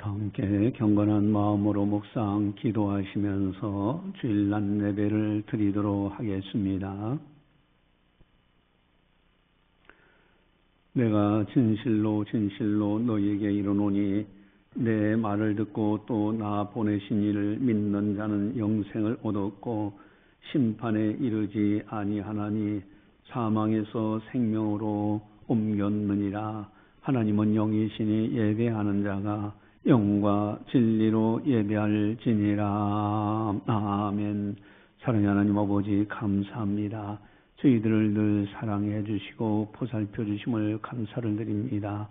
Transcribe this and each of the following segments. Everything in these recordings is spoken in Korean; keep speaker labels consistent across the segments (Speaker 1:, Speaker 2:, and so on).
Speaker 1: 함께 경건한 마음으로 묵상 기도하시면서 주일날 예배를 드리도록 하겠습니다. 내가 진실로 너희에게 이르노니 내 말을 듣고 또 나 보내신 이를 믿는 자는 영생을 얻었고 심판에 이르지 아니하나니 사망에서 생명으로 옮겼느니라. 하나님은 영이시니 예배하는 자가 영과 진리로 예배할지니라. 아멘. 사랑하는 하나님 아버지 감사합니다. 저희들을 늘 사랑해 주시고 보살펴 주심을 감사를 드립니다.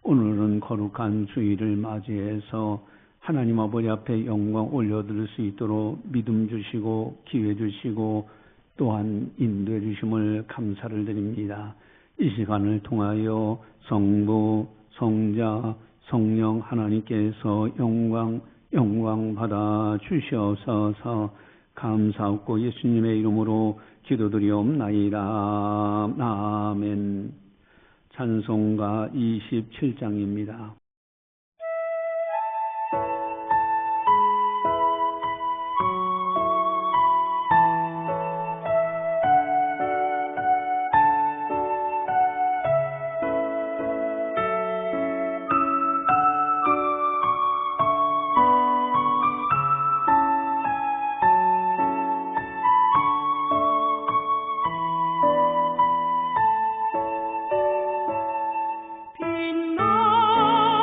Speaker 1: 오늘은 거룩한 주일을 맞이해서 하나님 아버지 앞에 영광 올려드릴 수 있도록 믿음 주시고 기회 주시고 또한 인도해 주심을 감사를 드립니다. 이 시간을 통하여 성부, 성자, 성령 하나님께서 영광 받아 주시옵소서. 감사하고 예수님의 이름으로 기도드리옵나이다. 아멘. 찬송가 27장입니다.
Speaker 2: 빛나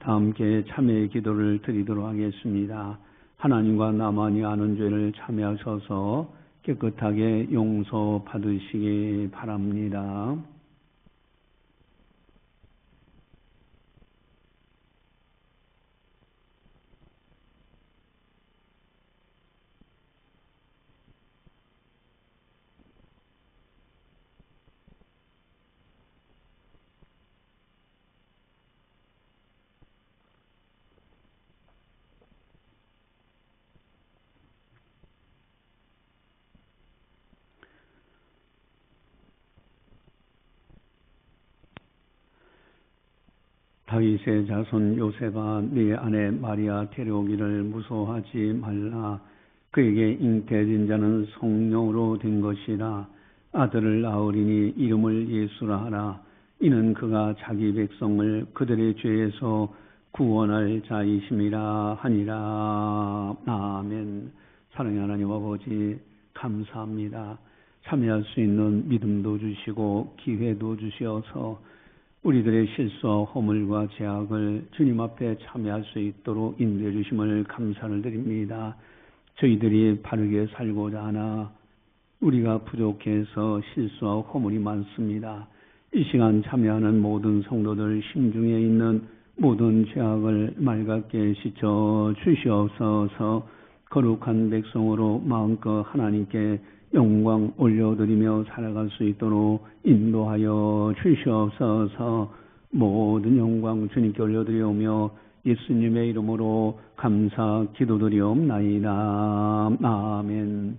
Speaker 1: 다 함께 참회의 기도를 드리도록 하겠습니다. 하나님과 나만이 아는 죄를 참회하셔서 깨끗하게 용서받으시기 바랍니다. 다윗의 자손 요셉아, 네 아내 마리아 데려오기를 무서워하지 말라. 그에게 잉태된 자는 성령으로 된 것이라. 아들을 낳으리니 이름을 예수라 하라. 이는 그가 자기 백성을 그들의 죄에서 구원할 자이심이라 하니라. 아멘. 사랑의 하나님 아버지, 감사합니다. 참여할 수 있는 믿음도 주시고 기회도 주시어서 우리들의 실수와 허물과 죄악을 주님 앞에 참여할 수 있도록 인도해 주심을 감사를 드립니다. 저희들이 바르게 살고자 하나 우리가 부족해서 실수와 허물이 많습니다. 이 시간 참여하는 모든 성도들 심중에 있는 모든 죄악을 맑게 씻어 주시옵소서. 거룩한 백성으로 마음껏 하나님께 영광 올려드리며 살아갈 수 있도록 인도하여 주시옵소서. 모든 영광 주님께 올려드리오며 예수님의 이름으로 감사 기도드리옵나이다. 아멘.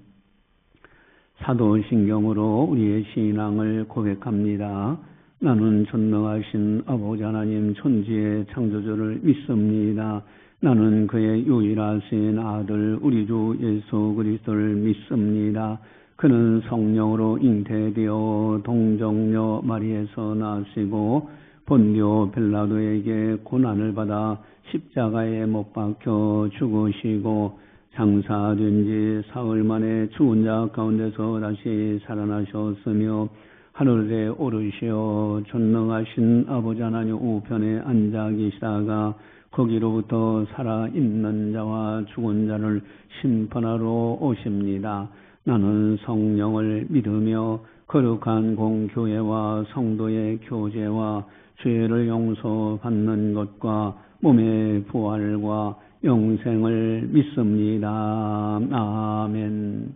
Speaker 1: 사도신경으로 우리의 신앙을 고백합니다. 나는 전능하신 아버지 하나님 천지의 창조주를 믿습니다. 나는 그의 유일하신 아들 우리 주 예수 그리스도를 믿습니다. 그는 성령으로 잉태되어 동정녀 마리에서 나시고 본디오 빌라도에게 고난을 받아 십자가에 못 박혀 죽으시고 장사된 지 사흘 만에 죽은 자 가운데서 다시 살아나셨으며 하늘에 오르시어 전능하신 아버지 하나님 우편에 앉아 계시다가 거기로부터 살아있는 자와 죽은 자를 심판하러 오십니다. 나는 성령을 믿으며 거룩한 공교회와 성도의 교제와 죄를 용서받는 것과 몸의 부활과 영생을 믿습니다. 아멘.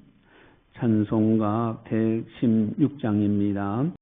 Speaker 1: 찬송가 116장입니다.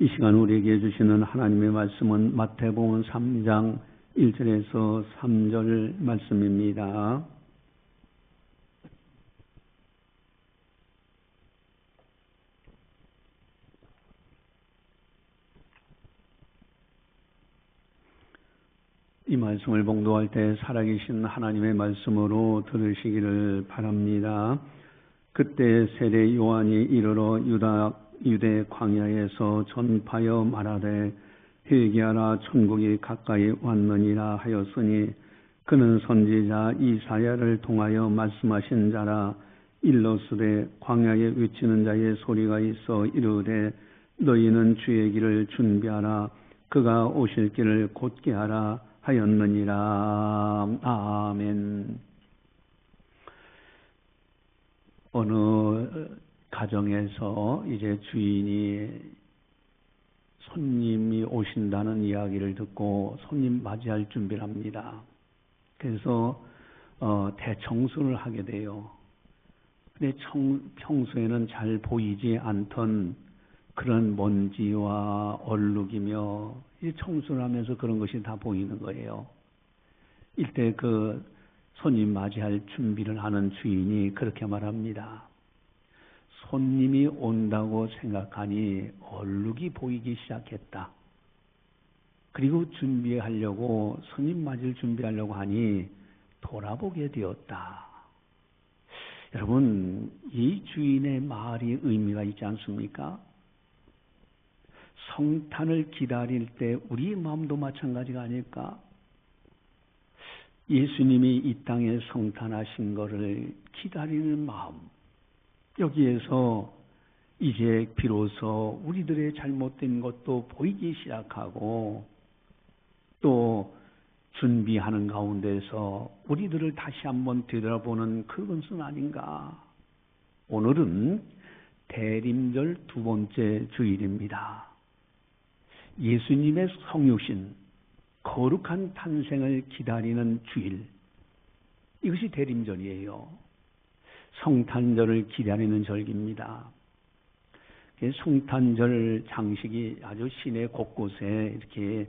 Speaker 1: 이 시간 우리에게 주시는 하나님의 말씀은 마태복음 3장 1절에서 3절 말씀입니다. 이 말씀을 봉독할 때 살아계신 하나님의 말씀으로 들으시기를 바랍니다. 그때 세례 요한이 이르러 유대 광야에서 전파하여 말하되 회개하라 천국이 가까이 왔느니라 하였으니 그는 선지자 이사야를 통하여 말씀하신 자라. 일러스되 광야에 외치는 자의 소리가 있어 이르되 너희는 주의 길을 준비하라 그가 오실 길을 곧게 하라 하였느니라. 아멘. 어느 가정에서 이제 주인이 손님이 오신다는 이야기를 듣고 손님 맞이할 준비를 합니다. 그래서 대청소를 하게 돼요. 근데 평소에는 잘 보이지 않던 그런 먼지와 얼룩이며 이 청소를 하면서 그런 것이 다 보이는 거예요. 이때 그 손님 맞이할 준비를 하는 주인이 그렇게 말합니다. 손님이 온다고 생각하니 얼룩이 보이기 시작했다. 그리고 준비하려고 손님 맞이를 준비하려고 하니 돌아보게 되었다. 여러분, 이 주인의 말이 의미가 있지 않습니까? 성탄을 기다릴 때 우리 마음도 마찬가지가 아닐까? 예수님이 이 땅에 성탄하신 것을 기다리는 마음, 여기에서 이제 비로소 우리들의 잘못된 것도 보이기 시작하고 또 준비하는 가운데서 우리들을 다시 한번 되돌아보는 그것은 아닌가. 오늘은 대림절 두 번째 주일입니다. 예수님의 성육신, 거룩한 탄생을 기다리는 주일, 이것이 대림절이에요. 성탄절을 기다리는 절기입니다. 성탄절 장식이 아주 시내 곳곳에 이렇게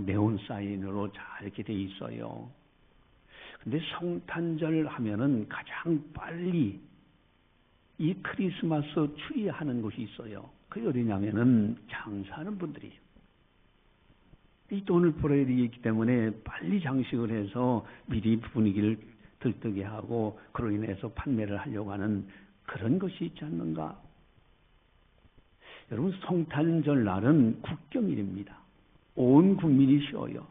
Speaker 1: 네온 사인으로 잘 이렇게 돼 있어요. 근데 성탄절 하면은 가장 빨리 이 크리스마스 추리하는 곳이 있어요. 그게 어디냐면은 장사하는 분들이 이 돈을 벌어야 되기 때문에 빨리 장식을 해서 미리 분위기를 들뜨게 하고 그로 인해서 판매를 하려고 하는 그런 것이 있지 않는가? 여러분, 성탄절 날은 국경일입니다. 온 국민이 쉬어요.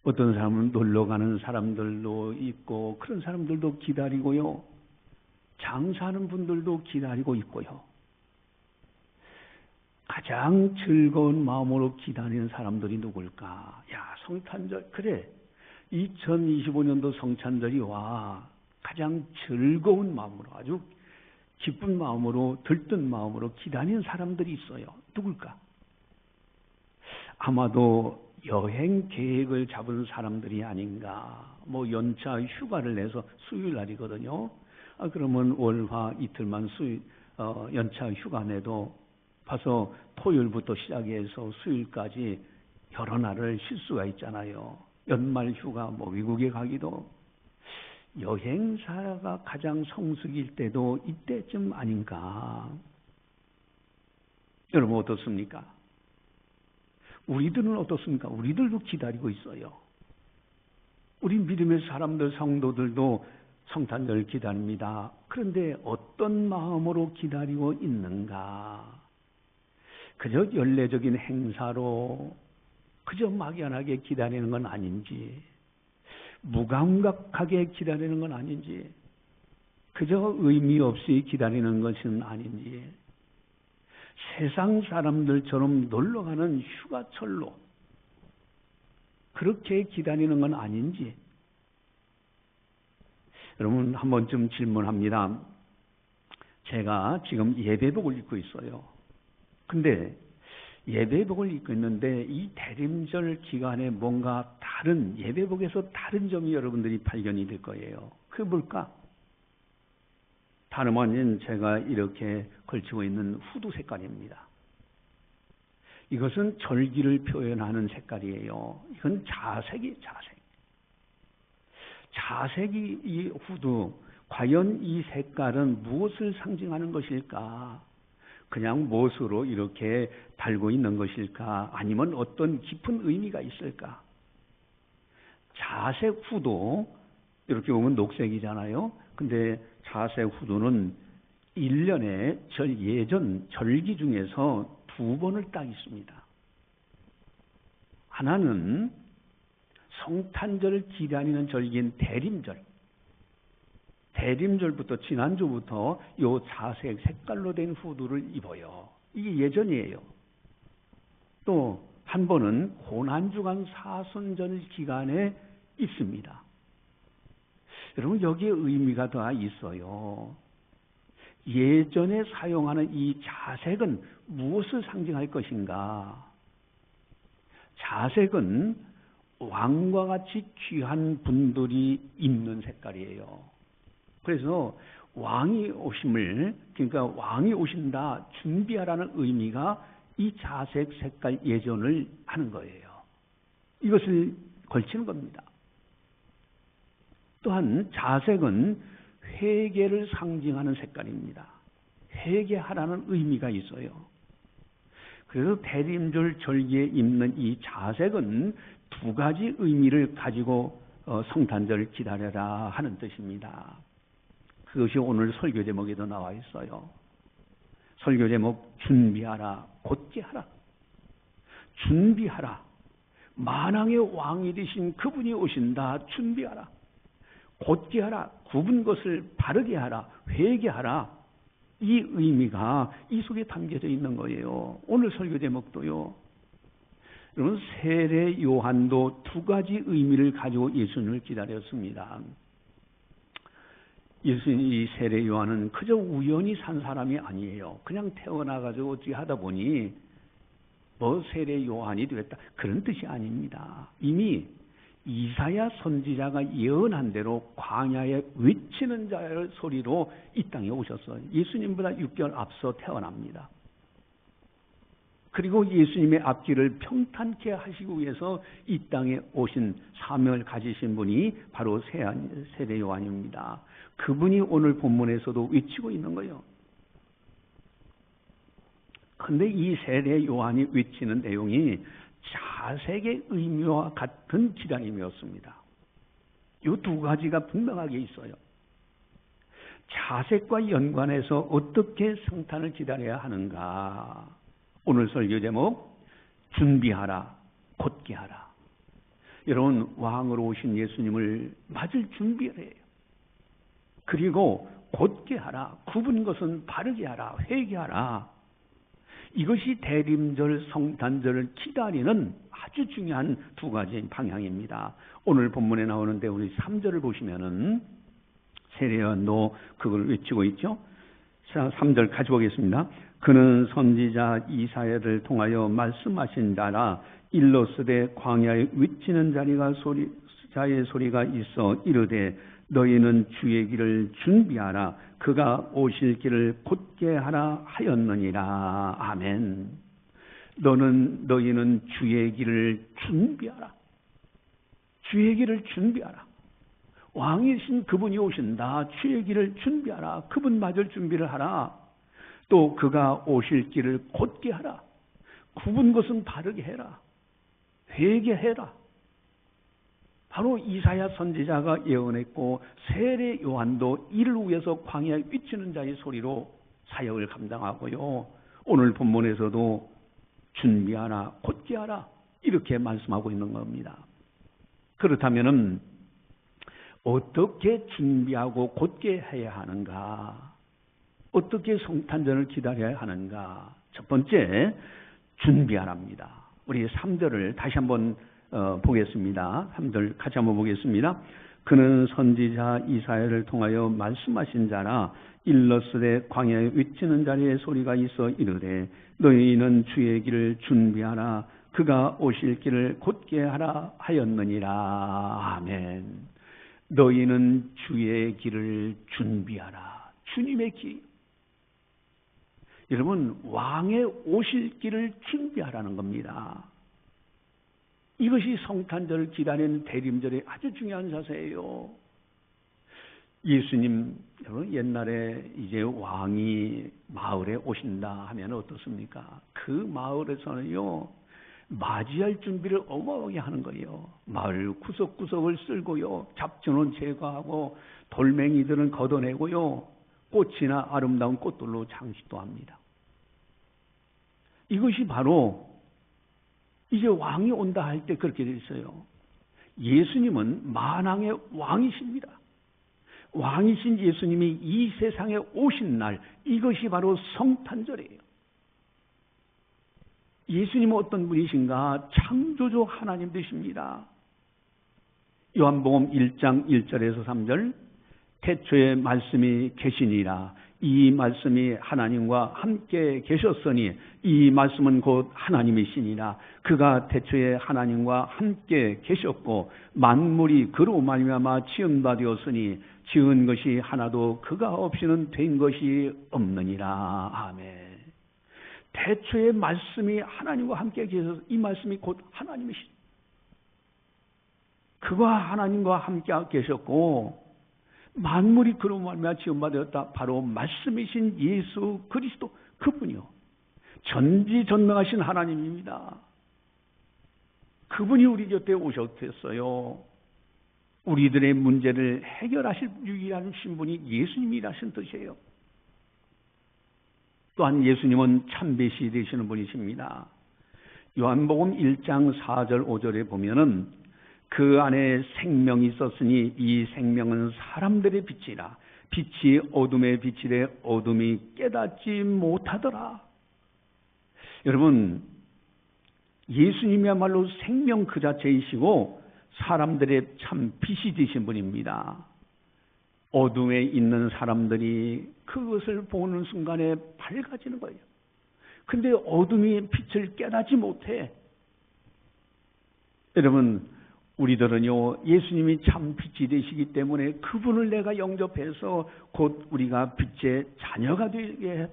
Speaker 1: 어떤 사람은 놀러 가는 사람들도 있고 그런 사람들도 기다리고요. 장사하는 분들도 기다리고 있고요. 가장 즐거운 마음으로 기다리는 사람들이 누굴까? 야, 성탄절, 그래. 2025년도 성탄절이 와. 가장 즐거운 마음으로, 아주 기쁜 마음으로, 들뜬 마음으로 기다리는 사람들이 있어요. 누굴까? 아마도 여행 계획을 잡은 사람들이 아닌가. 뭐 연차 휴가를 내서 수요일 날이거든요. 그러면 월화 이틀만 연차 휴가 내도 봐서 토요일부터 시작해서 수요일까지 여러 날을 쉴 수가 있잖아요. 연말 휴가, 뭐 미국에 가기도. 여행사가 가장 성수기일 때도 이때쯤 아닌가. 여러분 어떻습니까? 우리들은 어떻습니까? 우리들도 기다리고 있어요. 우리 믿음의 사람들, 성도들도 성탄절을 기다립니다. 그런데 어떤 마음으로 기다리고 있는가? 그저 연례적인 행사로 그저 막연하게 기다리는 건 아닌지, 무감각하게 기다리는 건 아닌지, 그저 의미 없이 기다리는 것은 아닌지, 세상 사람들처럼 놀러가는 휴가철로 그렇게 기다리는 건 아닌지. 여러분, 한 번쯤 질문합니다. 제가 지금 예배복을 입고 있어요. 근데 예배복을 입고 있는데 이 대림절 기간에 뭔가 다른, 예배복에서 다른 점이 여러분들이 발견이 될 거예요. 그게 뭘까? 다름 아닌 제가 이렇게 걸치고 있는 후드 색깔입니다. 이것은 절기를 표현하는 색깔이에요. 이건 자색이 자색. 자색이 이 후드, 과연 이 색깔은 무엇을 상징하는 것일까? 그냥 못으로 이렇게 달고 있는 것일까? 아니면 어떤 깊은 의미가 있을까? 자색 후도 이렇게 보면 녹색이잖아요. 근데 자색 후드는 1년에 예전 절기 중에서 2번을 딱 있습니다. 하나는 성탄절을 기다리는 절기인 대림절. 대림절부터 지난주부터 요 자색 색깔로 된 후드를 입어요. 이게 예전이에요. 또 한 번은 고난주간 사순절 기간에 입습니다. 여러분 여기에 의미가 더 있어요. 예전에 사용하는 이 자색은 무엇을 상징할 것인가? 자색은 왕과 같이 귀한 분들이 입는 색깔이에요. 그래서 왕이 오심을, 그러니까 왕이 오신다, 준비하라는 의미가 이 자색 색깔 예전을 하는 거예요. 이것을 걸치는 겁니다. 또한 자색은 회개를 상징하는 색깔입니다. 회개하라는 의미가 있어요. 그래서 대림절 절기에 입는 이 자색은 2가지 의미를 가지고 성탄절을 기다려라 하는 뜻입니다. 그것이 오늘 설교 제목에도 나와 있어요. 설교 제목 준비하라, 곧게 하라. 준비하라. 만왕의 왕이 되신 그분이 오신다. 준비하라. 곧게 하라. 굽은 것을 바르게 하라. 회개하라. 이 의미가 이 속에 담겨져 있는 거예요. 오늘 설교 제목도요. 여러분 세례 요한도 2가지 의미를 가지고 예수님을 기다렸습니다. 예수님 이 세례 요한은 그저 우연히 산 사람이 아니에요. 그냥 태어나가지고 어떻게 하다 보니 뭐 세례 요한이 되었다 그런 뜻이 아닙니다. 이미 이사야 선지자가 예언한 대로 광야에 외치는 자의 소리로 이 땅에 오셨어요. 예수님보다 6개월 앞서 태어납니다. 그리고 예수님의 앞길을 평탄케 하시기 위해서 이 땅에 오신 사명을 가지신 분이 바로 세례 요한입니다. 그분이 오늘 본문에서도 외치고 있는 거예요. 그런데 이 세례 요한이 외치는 내용이 자색의 의미와 같은 기다림이었습니다. 이 2가지가 분명하게 있어요. 자색과 연관해서 어떻게 성탄을 기다려야 하는가? 오늘 설교 제목 준비하라, 곧게 하라. 여러분 왕으로 오신 예수님을 맞을 준비를 해요. 그리고 곧게 하라, 굽은 것은 바르게 하라, 회개하라. 이것이 대림절 성탄절을 기다리는 아주 중요한 2가지 방향입니다. 오늘 본문에 나오는데 우리 3절을 보시면은 세례 요한도 그걸 외치고 있죠. 자, 3절 가져보겠습니다. 그는 선지자 이사야를 통하여 말씀하신 자라. 일러스되 광야에 외치는 자의 소리가 있어 이르되 너희는 주의 길을 준비하라. 그가 오실 길을 곧게 하라 하였느니라. 아멘. 너희는 주의 길을 준비하라. 주의 길을 준비하라. 왕이신 그분이 오신다. 주의 길을 준비하라. 그분 맞을 준비를 하라. 또 그가 오실 길을 곧게 하라. 굽은 것은 바르게 해라. 회개해라. 바로 이사야 선지자가 예언했고 세례 요한도 이를 위해서 광야에 외치는 자의 소리로 사역을 감당하고요. 오늘 본문에서도 준비하라, 곧게 하라 이렇게 말씀하고 있는 겁니다. 그렇다면은 어떻게 준비하고 곧게 해야 하는가? 어떻게 성탄절을 기다려야 하는가? 첫 번째, 준비하랍니다. 우리 3절을 다시 한번 보겠습니다. 3절 같이 한번 보겠습니다. 그는 선지자 이사야를 통하여 말씀하신 자라. 일러스되 광야에 외치는 자리에 소리가 있어 이르되 너희는 주의 길을 준비하라. 그가 오실 길을 곧게 하라 하였느니라. 아멘. 너희는 주의 길을 준비하라. 주님의 길. 여러분, 왕의 오실 길을 준비하라는 겁니다. 이것이 성탄절을 기다리는 대림절의 아주 중요한 자세예요. 예수님, 여러분, 옛날에 이제 왕이 마을에 오신다 하면 어떻습니까? 그 마을에서는요, 맞이할 준비를 어마어마하게 하는 거예요. 마을 구석구석을 쓸고요, 잡초는 제거하고 돌멩이들은 걷어내고요, 꽃이나 아름다운 꽃들로 장식도 합니다. 이것이 바로 이제 왕이 온다 할 때 그렇게 되어 있어요. 예수님은 만왕의 왕이십니다. 왕이신 예수님이 이 세상에 오신 날, 이것이 바로 성탄절이에요. 예수님은 어떤 분이신가? 창조주 하나님 되십니다. 요한복음 1장 1절에서 3절, 태초에 말씀이 계시니라. 이 말씀이 하나님과 함께 계셨으니 이 말씀은 곧 하나님이시니라. 그가 태초에 하나님과 함께 계셨고 만물이 그로 말미암아 지은 바 되었으니 지은 것이 하나도 그가 없이는 된 것이 없느니라. 아멘. 태초에 말씀이 하나님과 함께 계셔서 이 말씀이 곧 하나님이시니 그가 하나님과 함께 계셨고 만물이 그로 말미암아 지은 바 되었다. 바로 말씀이신 예수 그리스도 그분이요, 전지전능하신 하나님입니다. 그분이 우리 곁에 오셨겠어요. 우리들의 문제를 해결하실 유일한 신분이 예수님이라신 뜻이에요. 또한 예수님은 참배시 되시는 분이십니다. 요한복음 1장 4절 5절에 보면은 그 안에 생명이 있었으니 이 생명은 사람들의 빛이라. 빛이 어둠에 비치되 어둠이 깨닫지 못하더라. 여러분, 예수님이야말로 생명 그 자체이시고 사람들의 참 빛이 되신 분입니다. 어둠에 있는 사람들이 그것을 보는 순간에 밝아지는 거예요. 근데 어둠이 빛을 깨닫지 못해. 여러분, 우리들은요, 예수님이 참 빛이 되시기 때문에 그분을 내가 영접해서 곧 우리가 빛의 자녀가 되게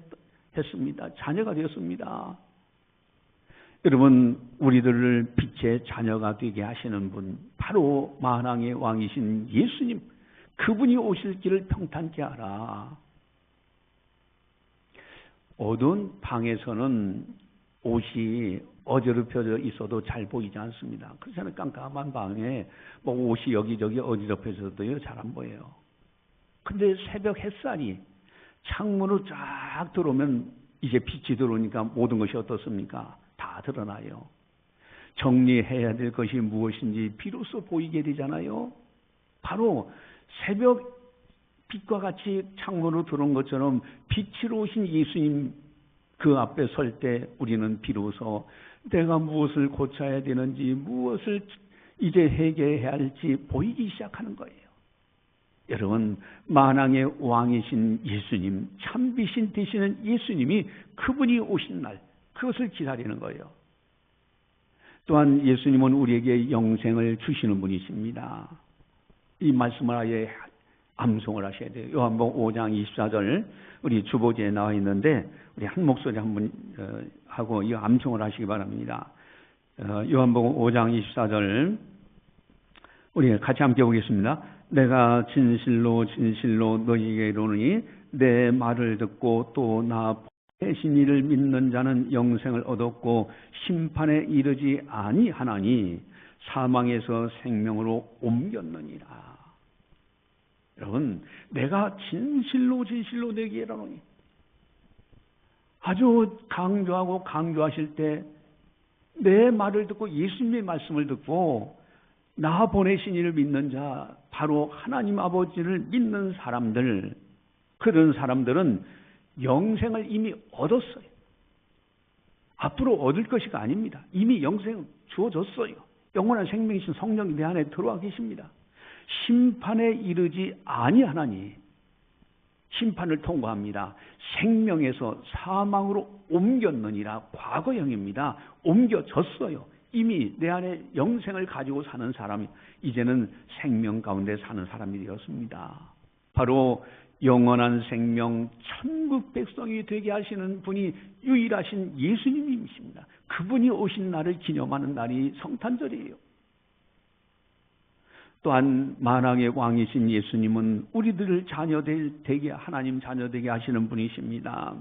Speaker 1: 했습니다. 자녀가 되었습니다. 여러분, 우리들을 빛의 자녀가 되게 하시는 분, 바로 만왕의 왕이신 예수님, 그분이 오실 길을 평탄케 하라. 어두운 방에서는 옷이 어지럽혀져 있어도 잘 보이지 않습니다. 그렇잖아요. 깜깜한 방에 뭐 옷이 여기저기 어지럽혀져도요, 잘 안 보여요. 근데 새벽 햇살이 창문으로 쫙 들어오면 이제 빛이 들어오니까 모든 것이 어떻습니까? 다 드러나요. 정리해야 될 것이 무엇인지 비로소 보이게 되잖아요. 바로 새벽 빛과 같이 창문으로 들어온 것처럼 빛으로 오신 예수님 그 앞에 설 때 우리는 비로소 내가 무엇을 고쳐야 되는지, 무엇을 이제 해결해야 할지 보이기 시작하는 거예요. 여러분, 만왕의 왕이신 예수님, 참빛인 되시는 예수님이 그분이 오신 날, 그것을 기다리는 거예요. 또한 예수님은 우리에게 영생을 주시는 분이십니다. 이 말씀을 아예 암송을 하셔야 돼요. 요한복음 5장 24절 우리 주보지에 나와 있는데 우리 한 목소리 한번 하고 이 암송을 하시기 바랍니다. 요한복음 5장 24절 우리 같이 함께 보겠습니다. 내가 진실로 진실로 너희에게 이르노니 내 말을 듣고 또 나 보내신 이를 믿는 자는 영생을 얻었고 심판에 이르지 아니하나니 사망에서 생명으로 옮겼느니라. 여러분, 내가 진실로 진실로 너희에게 이르노니, 아주 강조하고 강조하실 때 내 말을 듣고 예수님의 말씀을 듣고 나 보내신 이를 믿는 자, 바로 하나님 아버지를 믿는 사람들, 그런 사람들은 영생을 이미 얻었어요. 앞으로 얻을 것이가 아닙니다. 이미 영생 주어졌어요. 영원한 생명이신 성령이 내 안에 들어와 계십니다. 심판에 이르지 아니하나니, 심판을 통과합니다. 생명에서 사망으로 옮겼느니라. 과거형입니다. 옮겨졌어요. 이미 내 안에 영생을 가지고 사는 사람이 이제는 생명 가운데 사는 사람이 되었습니다. 바로 영원한 생명, 천국 백성이 되게 하시는 분이 유일하신 예수님이십니다. 그분이 오신 날을 기념하는 날이 성탄절이에요. 또한 만왕의 왕이신 예수님은 우리들을 자녀되게, 하나님 자녀되게 하시는 분이십니다.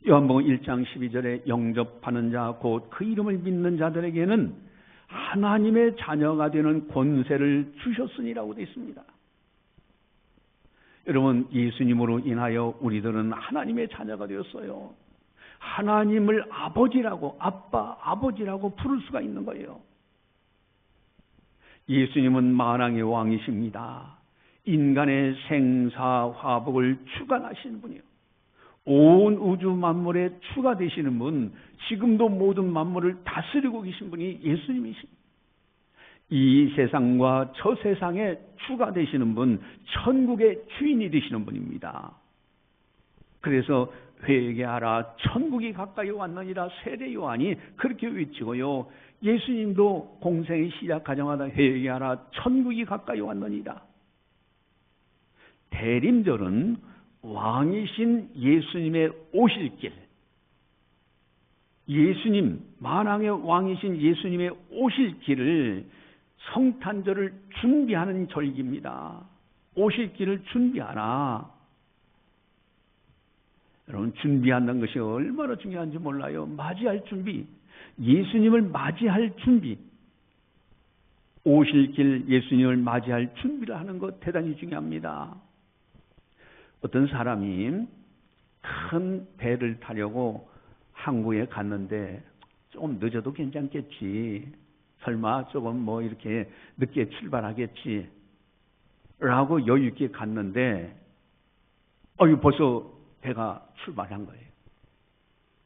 Speaker 1: 요한복음 1장 12절에 영접하는 자, 곧 그 이름을 믿는 자들에게는 하나님의 자녀가 되는 권세를 주셨으니라고 되어 있습니다. 여러분, 예수님으로 인하여 우리들은 하나님의 자녀가 되었어요. 하나님을 아버지라고, 아빠, 아버지라고 부를 수가 있는 거예요. 예수님은 만왕의 왕이십니다. 인간의 생사 화복을 주관하시는 분이요, 온 우주 만물에 주가 되시는 분, 지금도 모든 만물을 다스리고 계신 분이 예수님이십니다. 이 세상과 저 세상의 주가 되시는 분, 천국의 주인이 되시는 분입니다. 그래서 회개하라, 천국이 가까이 왔느니라 세례 요한이 그렇게 외치고요, 예수님도 공생이 시작하자마자 회개하라, 천국이 가까이 왔느니라. 대림절은 왕이신 예수님의 오실 길, 예수님, 만왕의 왕이신 예수님의 오실 길을, 성탄절을 준비하는 절기입니다. 오실 길을 준비하라. 여러분, 준비한다는 것이 얼마나 중요한지 몰라요. 맞이할 준비, 예수님을 맞이할 준비, 오실 길 예수님을 맞이할 준비를 하는 것 대단히 중요합니다. 어떤 사람이 큰 배를 타려고 항구에 갔는데 좀 늦어도 괜찮겠지, 설마 조금 뭐 이렇게 늦게 출발하겠지 라고 여유 있게 갔는데 벌써 배가 출발한 거예요.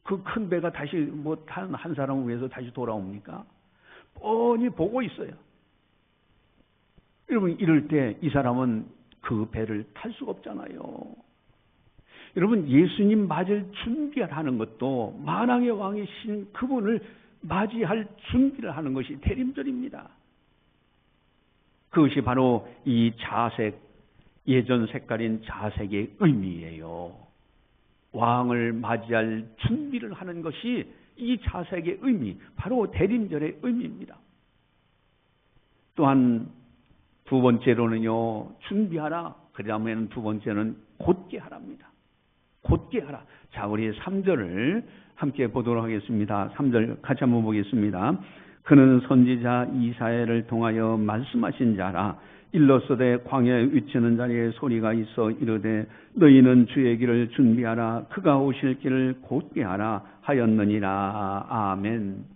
Speaker 1: 그 큰 배가 다시 뭐 탄 한 사람을 위해서 다시 돌아옵니까? 뻔히 보고 있어요. 여러분, 이럴 때 이 사람은 그 배를 탈 수가 없잖아요. 여러분, 예수님 맞을 준비를 하는 것도 만왕의 왕이신 그분을 맞이할 준비를 하는 것이 대림절입니다. 그것이 바로 이 자색, 예전 색깔인 자색의 의미예요. 왕을 맞이할 준비를 하는 것이 이 자색의 의미, 바로 대림절의 의미입니다. 또한 두 번째로는요, 준비하라. 그 다음에는 두 번째는 곧게 하랍니다. 곧게 하라. 자, 우리 3절을 함께 보도록 하겠습니다. 3절 같이 한번 보겠습니다. 그는 선지자 이사야를 통하여 말씀하신 자라. 일러서되 광야에 위치는 자리에 소리가 있어 이르되 너희는 주의 길을 준비하라, 그가 오실 길을 곧게 하라 하였느니라. 아멘.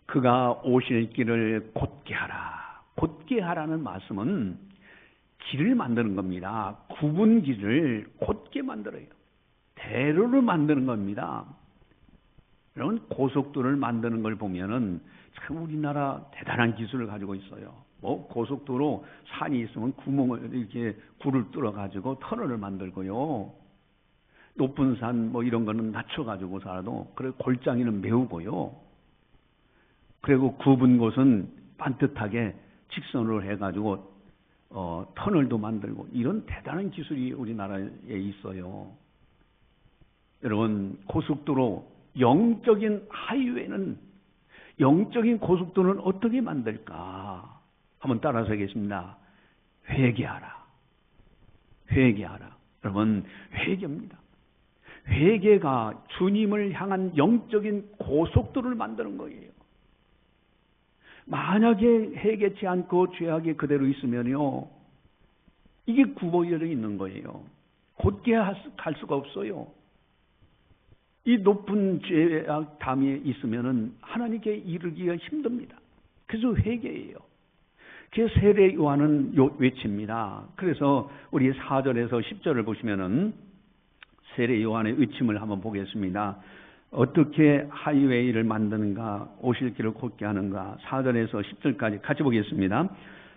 Speaker 1: 그가 오실 길을 곧게 하라. 곧게 하라는 말씀은 길을 만드는 겁니다. 굽은 길을 곧게 만들어요. 대로를 만드는 겁니다. 여러분, 고속도로를 만드는 걸 보면은 참 우리나라 대단한 기술을 가지고 있어요. 뭐 고속도로 산이 있으면 구멍을 이렇게 굴을 뚫어 가지고 터널을 만들고요. 높은 산 뭐 이런 거는 낮춰 가지고 살아도, 그리고 골짜기는 메우고요. 그리고 굽은 곳은 반듯하게 직선으로 해 가지고 터널도 만들고, 이런 대단한 기술이 우리나라에 있어요. 여러분, 고속도로, 영적인 하이웨이는, 영적인 고속도로는 어떻게 만들까? 한번 따라서 하겠습니다. 회개하라. 회개하라. 여러분, 회개입니다. 회개가 주님을 향한 영적인 고속도로를 만드는 거예요. 만약에 회개치 않고 죄악이 그대로 있으면요, 이게 굽어져 있는 거예요. 곧게 갈 수가 없어요. 이 높은 죄악 담에 있으면은 하나님께 이르기가 힘듭니다. 그래서 회개예요. 그래서 세례 요한은 외칩니다. 그래서 우리 4절에서 10절을 보시면은 세례 요한의 외침을 한번 보겠습니다. 어떻게 하이웨이를 만드는가, 오실 길을 곧게 하는가. 4절에서 10절까지 같이 보겠습니다.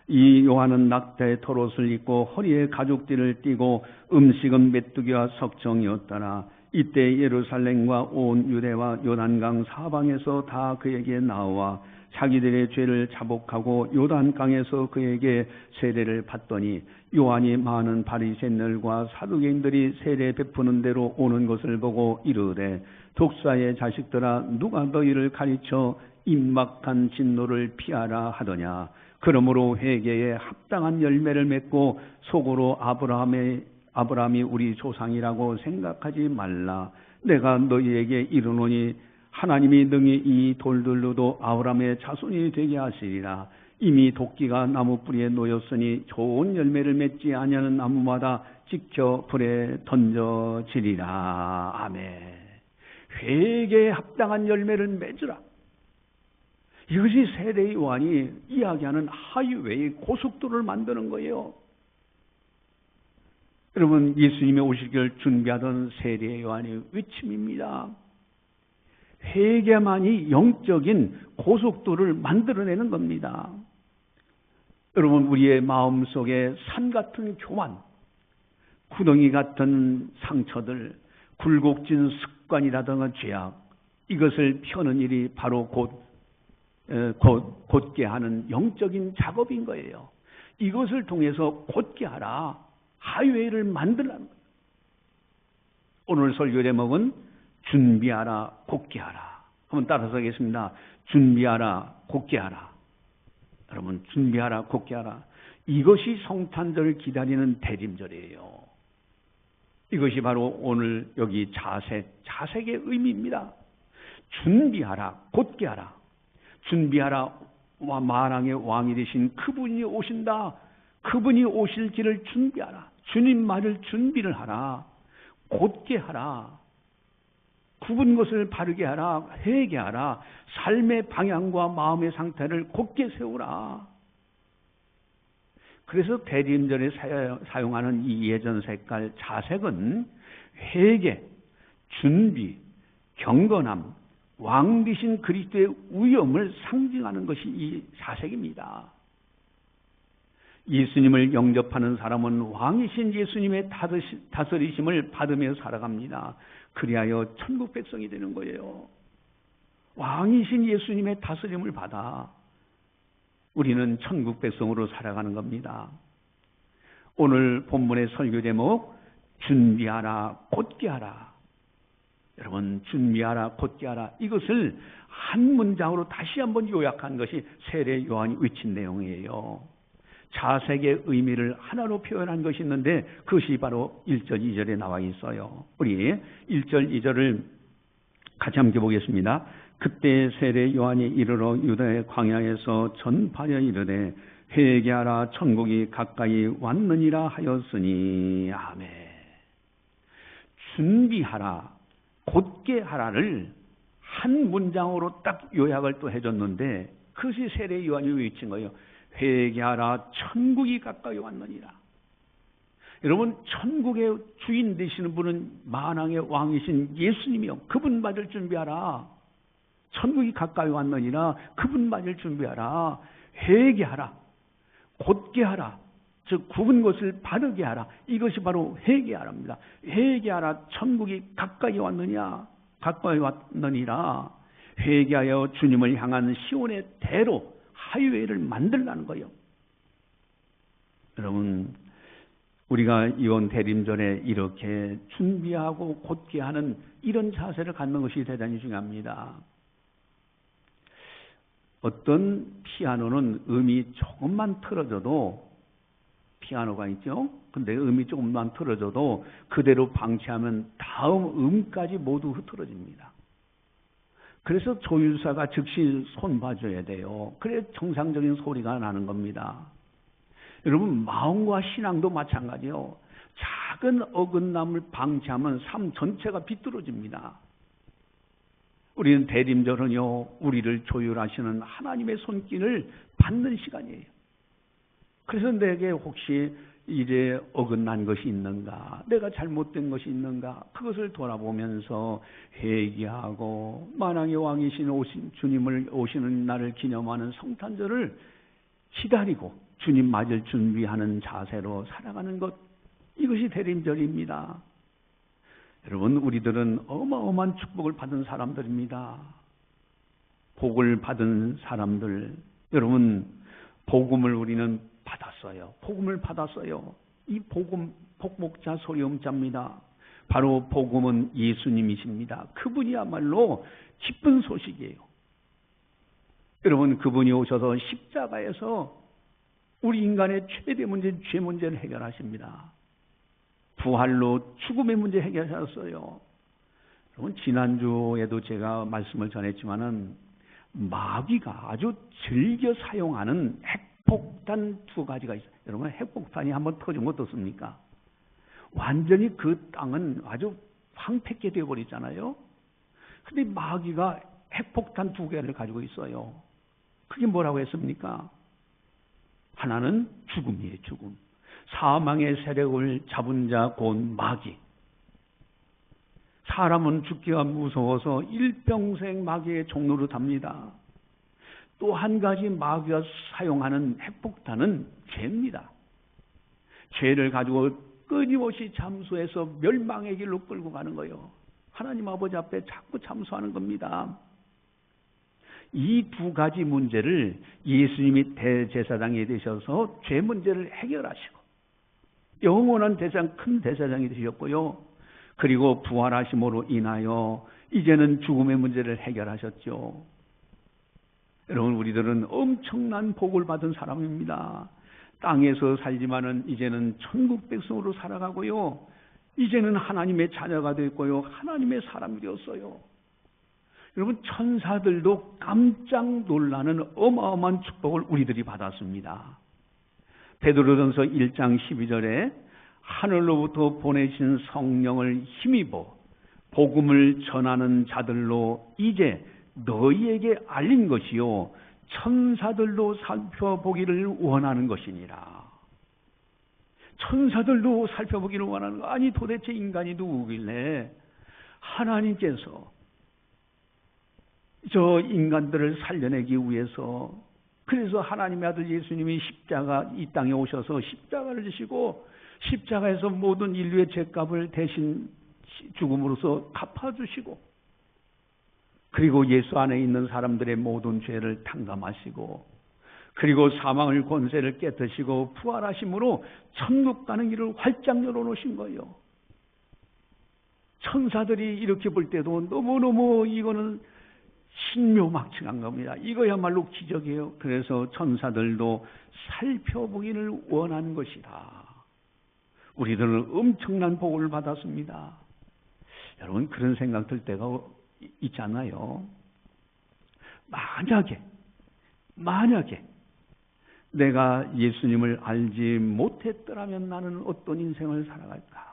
Speaker 1: 이 요한은 낙타의 털옷을 입고 허리에 가죽띠를 띠고 음식은 메뚜기와 석정이었더라. 이때 예루살렘과 온 유대와 요단강 사방에서 다 그에게 나와 자기들의 죄를 자복하고 요단강에서 그에게 세례를 받더니 요한이 많은 바리새인들과 사두개인들이 세례 베푸는 대로 오는 것을 보고 이르되 독사의 자식들아 누가 너희를 가르쳐 임박한 진노를 피하라 하더냐. 그러므로 회개에 합당한 열매를 맺고 속으로 아브라함이 우리 조상이라고 생각하지 말라. 내가 너희에게 이르노니 하나님이 능히 이 돌들로도 아브라함의 자손이 되게 하시리라. 이미 도끼가 나무 뿌리에 놓였으니 좋은 열매를 맺지 아니하는 나무마다 찍혀 불에 던져지리라. 아멘. 회개에 합당한 열매를 맺으라. 이것이 세례 요한이 이야기하는 하이웨이 고속도로를 만드는 거예요. 여러분, 예수님의 오시기를 준비하던 세례 요한의 외침입니다. 회개만이 영적인 고속도로를 만들어내는 겁니다. 여러분, 우리의 마음속에 산 같은 교만, 구덩이 같은 상처들, 굴곡진 습관이라든가 죄악, 이것을 펴는 일이 바로 곧게 하는 영적인 작업인 거예요. 이것을 통해서 곧게 하라. 하이웨이를 만들라는 거예요. 오늘 설교 제목은 준비하라, 곧게 하라. 한번 따라서 하겠습니다. 준비하라, 곧게 하라. 여러분, 준비하라, 곧게 하라. 이것이 성탄절을 기다리는 대림절이에요. 이것이 바로 오늘 여기 자색의 의미입니다. 준비하라, 곧게 하라. 준비하라, 만왕의 왕이 되신 그분이 오신다. 그분이 오실 길을 준비하라. 주님 맞을 준비를 하라. 곧게 하라. 굽은 것을 바르게 하라. 회개하라. 삶의 방향과 마음의 상태를 곧게 세우라. 그래서 대림절에 사용하는 이 예전 색깔 자색은 회개, 준비, 경건함, 왕 되신 그리스도의 위엄을 상징하는 것이 이 자색입니다. 예수님을 영접하는 사람은 왕이신 예수님의 다스리심을 받으며 살아갑니다. 그리하여 천국 백성이 되는 거예요. 왕이신 예수님의 다스림을 받아 우리는 천국 백성으로 살아가는 겁니다. 오늘 본문의 설교 제목 준비하라, 곧게 하라. 여러분, 준비하라, 곧게 하라. 이것을 한 문장으로 다시 한번 요약한 것이 세례 요한이 외친 내용이에요. 자색의 의미를 하나로 표현한 것이 있는데 그것이 바로 1절, 2절에 나와 있어요. 우리 1절, 2절을 같이 함께 보겠습니다. 그때 세례 요한이 이르러 유다의 광야에서 전파하여 이르되 회개하라, 천국이 가까이 왔느니라 하였으니. 아멘. 준비하라, 곧게 하라를 한 문장으로 딱 요약을 또 해줬는데 그것이 세례 요한이 외친 거예요. 회개하라, 천국이 가까이 왔느니라. 여러분, 천국의 주인 되시는 분은 만왕의 왕이신 예수님이요. 그분 맞을 준비하라. 천국이 가까이 왔느니라. 그분 맞을 준비하라. 회개하라, 곧게 하라. 즉 굽은 것을 바르게 하라. 이것이 바로 회개하라입니다. 회개하라, 천국이 가까이 왔느냐, 가까이 왔느니라. 회개하여 주님을 향한 시온의 대로 하이웨이를 만들라는 거예요. 여러분, 우리가 이번 대림절에 이렇게 준비하고 곧게 하는 이런 자세를 갖는 것이 대단히 중요합니다. 어떤 피아노는 음이 조금만 틀어져도, 피아노가 있죠? 근데 음이 조금만 틀어져도 그대로 방치하면 다음 음까지 모두 흐트러집니다. 그래서 조율사가 즉시 손봐줘야 돼요. 그래 정상적인 소리가 나는 겁니다. 여러분, 마음과 신앙도 마찬가지요. 작은 어긋남을 방치하면 삶 전체가 비뚤어집니다. 우리는 대림절은요, 우리를 조율하시는 하나님의 손길을 받는 시간이에요. 그래서 내게 혹시 이제 어긋난 것이 있는가, 내가 잘못된 것이 있는가, 그것을 돌아보면서 회개하고 만왕의 왕이신 주님을 오시는 날을 기념하는 성탄절을 기다리고 주님 맞을 준비하는 자세로 살아가는 것, 이것이 대림절입니다. 여러분, 우리들은 어마어마한 축복을 받은 사람들입니다. 복을 받은 사람들. 여러분, 복음을 우리는 받았어요. 복음을 받았어요. 이 복음, 복목자 소리음자입니다. 바로 복음은 예수님이십니다. 그분이야말로 기쁜 소식이에요. 여러분, 그분이 오셔서 십자가에서 우리 인간의 최대 문제, 죄 문제를 해결하십니다. 부활로 죽음의 문제 해결하셨어요. 여러분, 지난주에도 제가 말씀을 전했지만은 마귀가 아주 즐겨 사용하는 핵폭탄 두 가지가 있어요. 여러분, 핵폭탄이 한번 터지면 어떻습니까? 완전히 그 땅은 아주 황폐게 되어버리잖아요. 근데 마귀가 핵폭탄 두 개를 가지고 있어요. 그게 뭐라고 했습니까? 하나는 죽음이에요, 죽음. 사망의 세력을 잡은 자 곧 마귀. 사람은 죽기가 무서워서 일평생 마귀의 종로로 답니다. 또 한 가지 마귀가 사용하는 핵폭탄은 죄입니다. 죄를 가지고 끊임없이 참수해서 멸망의 길로 끌고 가는 거예요. 하나님 아버지 앞에 자꾸 참수하는 겁니다. 이 두 가지 문제를 예수님이 대제사장이 되셔서 죄 문제를 해결하시고 영원한 대장, 큰 대제사장이 되셨고요. 그리고 부활하심으로 인하여 이제는 죽음의 문제를 해결하셨죠. 여러분, 우리들은 엄청난 복을 받은 사람입니다. 땅에서 살지만은 이제는 천국 백성으로 살아가고요. 이제는 하나님의 자녀가 됐고요. 하나님의 사람이 되었어요. 여러분, 천사들도 깜짝 놀라는 어마어마한 축복을 우리들이 받았습니다. 베드로전서 1장 12절에 하늘로부터 보내신 성령을 힘입어 복음을 전하는 자들로 이제 너희에게 알린 것이요 천사들도 살펴보기를 원하는 것이니라. 천사들도 살펴보기를 원하는 거. 아니, 도대체 인간이 누구길래 하나님께서 저 인간들을 살려내기 위해서, 그래서 하나님의 아들 예수님이 십자가 이 땅에 오셔서 십자가를 지시고 십자가에서 모든 인류의 죄값을 대신 죽음으로써 갚아주시고, 그리고 예수 안에 있는 사람들의 모든 죄를 탕감하시고, 그리고 사망의 권세를 깨뜨시고 부활하심으로 천국 가는 길을 활짝 열어놓으신 거예요. 천사들이 이렇게 볼 때도 너무너무 이거는 신묘막측한 겁니다. 이거야말로 기적이에요. 그래서 천사들도 살펴보기를 원하는 것이다. 우리들은 엄청난 복을 받았습니다. 여러분, 그런 생각 들 때가 있지 않나요? 만약에 내가 예수님을 알지 못했더라면 나는 어떤 인생을 살아갈까?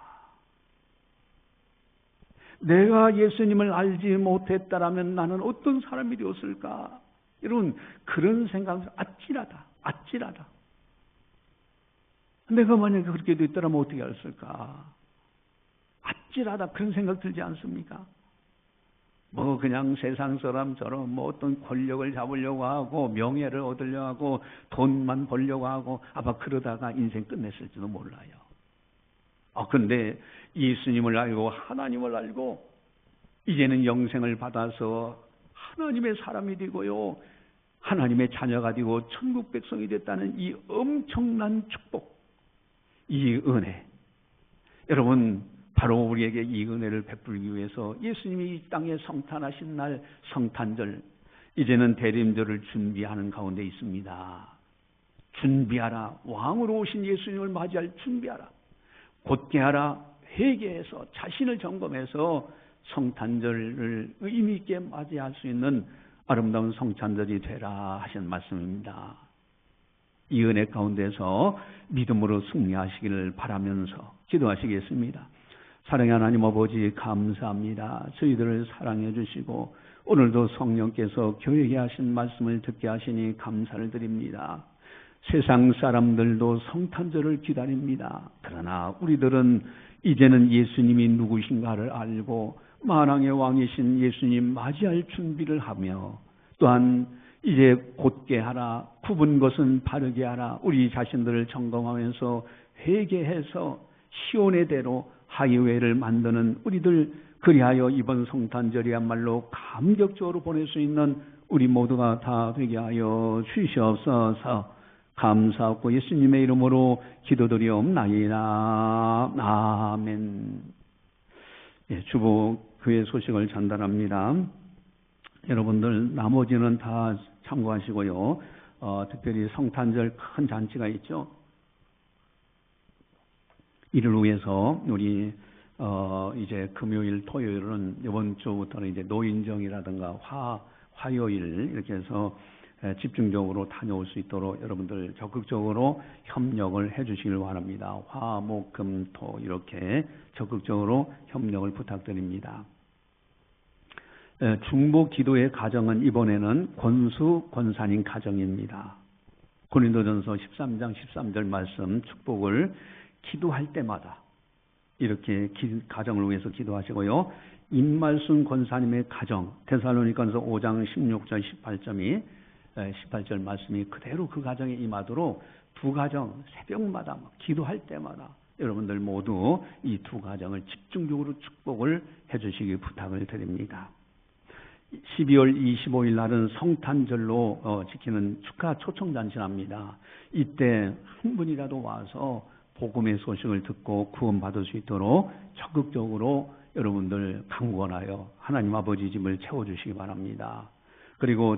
Speaker 1: 내가 예수님을 알지 못했다라면 나는 어떤 사람이 되었을까? 여러분, 그런 생각, 아찔하다. 내가 만약에 그렇게 됐더라면 어떻게 했을까? 아찔하다, 그런 생각 들지 않습니까? 뭐 그냥 세상 사람처럼 뭐 어떤 권력을 잡으려고 하고 명예를 얻으려고 하고 돈만 벌려고 하고 아마 그러다가 인생 끝냈을지도 몰라요. 근데 예수님을 알고 하나님을 알고 이제는 영생을 받아서 하나님의 사람이 되고요. 하나님의 자녀가 되고 천국 백성이 됐다는 이 엄청난 축복, 이 은혜. 여러분, 바로 우리에게 이 은혜를 베풀기 위해서 예수님이 이 땅에 성탄하신 날 성탄절, 이제는 대림절을 준비하는 가운데 있습니다. 준비하라. 왕으로 오신 예수님을 맞이할 준비하라. 곧게 하라. 회개해서 자신을 점검해서 성탄절을 의미 있게 맞이할 수 있는 아름다운 성탄절이 되라 하신 말씀입니다. 이 은혜 가운데서 믿음으로 승리하시기를 바라면서 기도하시겠습니다. 사랑의 하나님 아버지, 감사합니다. 저희들을 사랑해 주시고 오늘도 성령께서 교회에 하신 말씀을 듣게 하시니 감사를 드립니다. 세상 사람들도 성탄절을 기다립니다. 그러나 우리들은 이제는 예수님이 누구신가를 알고 만왕의 왕이신 예수님 맞이할 준비를 하며, 또한 이제 곧게 하라, 굽은 것은 바르게 하라, 우리 자신들을 점검하면서 회개해서 시온의 대로 하이웨이를 만드는 우리들, 그리하여 이번 성탄절이야말로 감격적으로 보낼 수 있는 우리 모두가 다 되게 하여 주시옵소서. 감사하고 예수님의 이름으로 기도드리옵나이다. 아멘. 예, 주보 교회 소식을 전달합니다. 여러분들 나머지는 다 참고하시고요. 특별히 성탄절 큰 잔치가 있죠. 이를 위해서 우리 이제 금요일, 토요일은 이번 주부터는 이제 노인정이라든가 화요일 이렇게 해서 집중적으로 다녀올 수 있도록 여러분들 적극적으로 협력을 해주시길 바랍니다. 화, 목, 금, 토 이렇게 적극적으로 협력을 부탁드립니다. 중보 기도의 가정은 이번에는 권수 권사님 가정입니다. 고린도전서 13장 13절 말씀 축복을 기도할 때마다 이렇게 가정을 위해서 기도하시고요. 임말순 권사님의 가정, 데살로니가서 5장 16절 18절 말씀이 그대로 그 가정에 임하도록 두 가정 새벽마다 기도할 때마다 여러분들 모두 이 두 가정을 집중적으로 축복을 해주시기 부탁을 드립니다. 12월 25일 날은 성탄절로 지키는 축하 초청잔치랍니다. 이때 한 분이라도 와서 복음의 소식을 듣고 구원받을 수 있도록 적극적으로 여러분들 강권하여 하나님 아버지 집을 채워주시기 바랍니다. 그리고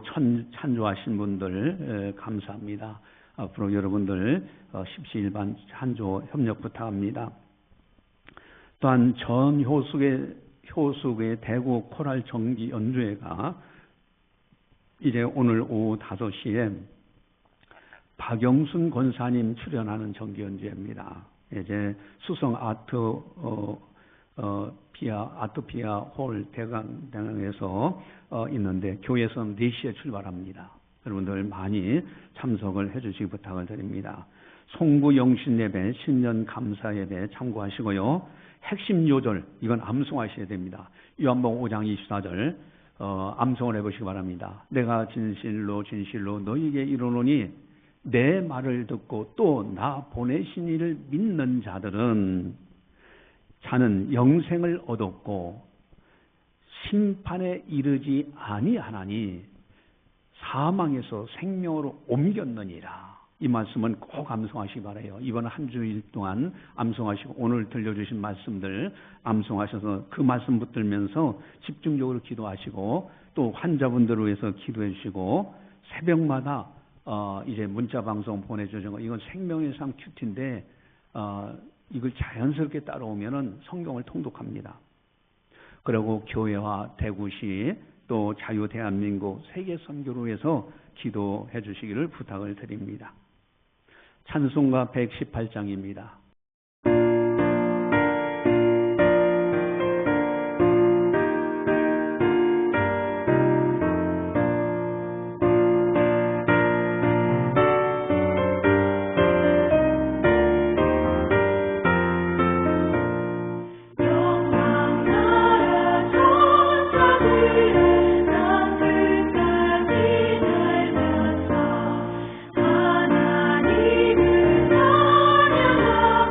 Speaker 1: 찬조하신 분들 감사합니다. 앞으로 여러분들 십시일반 찬조 협력 부탁합니다. 또한 효숙의 대구 코랄 정기 연주회가 이제 오늘 오후 5시에 박영순 권사님 출연하는 정기 연주회입니다. 이제 수성 아트피아 홀 대강에서 있는데 교회에서는 4시에 출발합니다. 여러분들 많이 참석을 해주시기 부탁을 드립니다. 송구 영신 예배, 신년 감사 예배 참고하시고요. 핵심 요절, 이건 암송하셔야 됩니다. 요한복음 5장 24절 암송을 해보시기 바랍니다. 내가 진실로 너희에게 이르노니 내 말을 듣고 또 나 보내신 이를 믿는 자들은 자는 영생을 얻었고 심판에 이르지 아니하나니 사망에서 생명으로 옮겼느니라. 이 말씀은 꼭 암송하시기 바라요. 이번 한 주일 동안 암송하시고 오늘 들려주신 말씀들 암송하셔서 그 말씀 붙들면서 집중적으로 기도하시고 또 환자분들을 위해서 기도해 주시고 새벽마다 이제 문자 방송 보내주신 거 이건 생명의 상 큐티인데 이걸 자연스럽게 따라오면은 성경을 통독합니다. 그리고 교회와 대구시 또 자유 대한민국 세계 선교를 위해서 기도해 주시기를 부탁을 드립니다. 찬송가 118장입니다.
Speaker 2: 하나님을 찬양하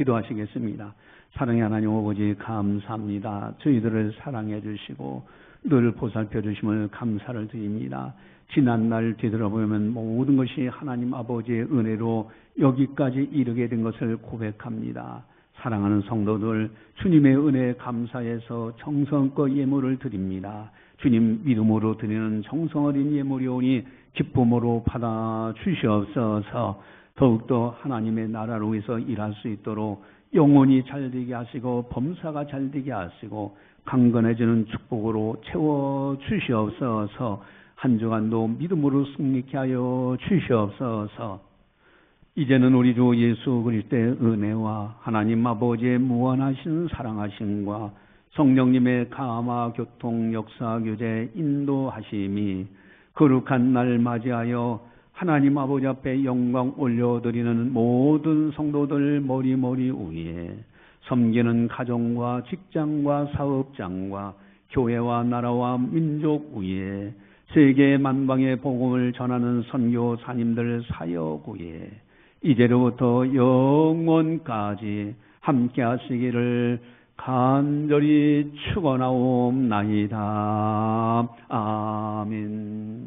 Speaker 1: 기도하시겠습니다. 사랑의 하나님 아버지 감사합니다. 저희들을 사랑해 주시고 늘 보살펴 주심을 감사를 드립니다. 지난날 뒤돌아보면 모든 것이 하나님 아버지의 은혜로 여기까지 이르게 된 것을 고백합니다. 사랑하는 성도들, 주님의 은혜에 감사해서 정성껏 예물을 드립니다. 주님 믿음으로 드리는 정성 어린 예물이 오니 기쁨으로 받아 주시옵소서. 더욱더 하나님의 나라를 위해서 일할 수 있도록 영혼이 잘되게 하시고 범사가 잘되게 하시고 강건해지는 축복으로 채워 주시옵소서. 한 주간도 믿음으로 승리케 하여 주시옵소서. 이제는 우리 주 예수 그리스도의 은혜와 하나님 아버지의 무한하신 사랑하심과 성령님의 감화 교통 역사 교제 인도하심이 거룩한 날 맞이하여 하나님 아버지 앞에 영광 올려드리는 모든 성도들 머리머리 위에 섬기는 가정과 직장과 사업장과 교회와 나라와 민족 위에 세계 만방의 복음을 전하는 선교사님들 사역 위에 이제로부터 영원까지 함께 하시기를 간절히 축원하옵나이다. 아멘.